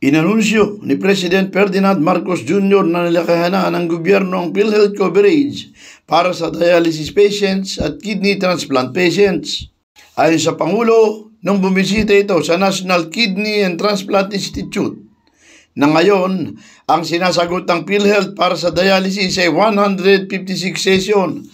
Inanunsyo ni President Ferdinand Marcos Jr. na nilakahanan ng gobyerno ang PhilHealth coverage para sa dialysis patients at kidney transplant patients. Ayon sa Pangulo, nung bumisita ito sa National Kidney and Transplant Institute, na ngayon ang sinasagot ng PhilHealth para sa dialysis ay 156 session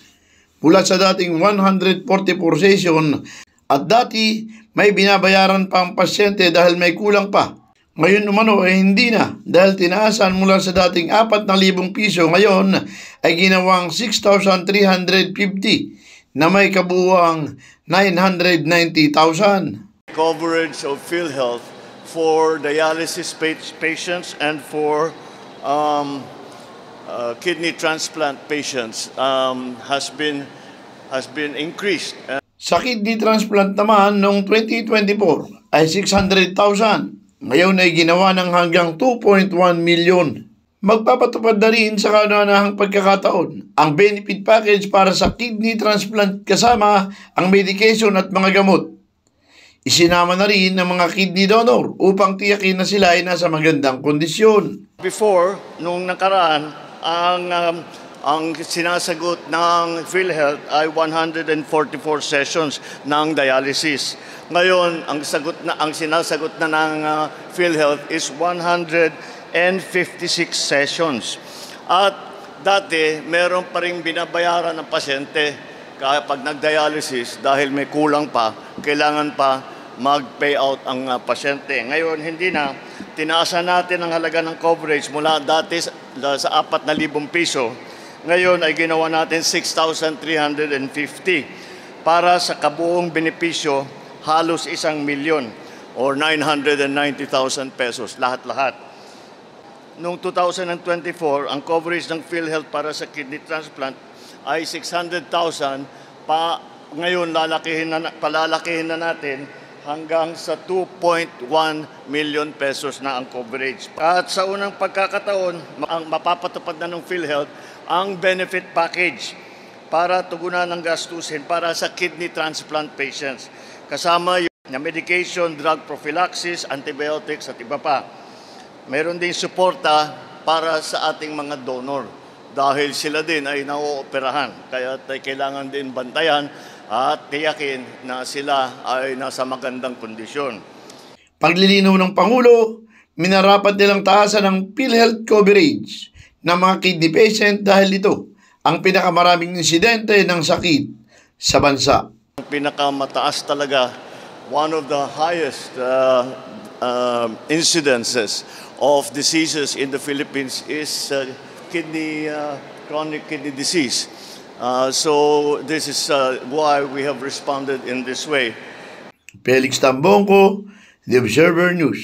mula sa dating 144 session at dati may binabayaran pa ang pasyente dahil may kulang pa. Ngayon umano ay hindi na dahil tinaasan mula sa dating 4,000 piso ngayon ay ginawang 6,350 na may kabuuang 990,000. Coverage of PhilHealth for dialysis patients and for kidney transplant patients has been increased. Sa kidney transplant naman noong 2024 ay 600,000. Ngayon ay ginawa ng hanggang 2.1 milyon. Magpapatupad na rin sa kauna-unahang pagkakataon ang benefit package para sa kidney transplant kasama ang medication at mga gamot. Isinama na rin ng mga kidney donor upang tiyakin na sila ay nasa magandang kondisyon. Before, nung nakaraan, ang sinasagot ng PhilHealth ay 144 sessions ng dialysis. Ngayon, ang sinasagot na ng PhilHealth is 156 sessions. At dati, meron pa rin binabayaran ng pasyente kapag nag-dialysis dahil may kulang pa, kailangan pa mag-payout ang pasyente. Ngayon, hindi na. Tinaasan natin ang halaga ng coverage mula dati sa 4,000 piso. Ngayon ay ginawa natin 6,350 para sa kabuong benepisyo halos 1 milyon or 990,000 pesos lahat-lahat. Noong 2024, ang coverage ng PhilHealth para sa kidney transplant ay 600,000 pa. Ngayon palalakihin na natin hanggang sa 2.1 million pesos na ang coverage. At sa unang pagkakataon, ang mapapatupad na ng PhilHealth ang benefit package para tugunan ng gastusin para sa kidney transplant patients. Kasama yung medication, drug prophylaxis, antibiotics at iba pa. Meron din suporta para sa ating mga donor dahil sila din ay nauoperahan. Kaya kailangan din bantayan at tiyakin na sila ay nasa magandang kondisyon. Paglilinaw ng Pangulo, minarapat nilang taasan ng PhilHealth coverage ng mga kidney patient dahil ito ang pinakamaraming insidente ng sakit sa bansa. Ang pinakamataas talaga, one of the highest incidences of diseases in the Philippines is chronic kidney disease. So this is why we have responded in this way. Felix Tambongco, The Observer News.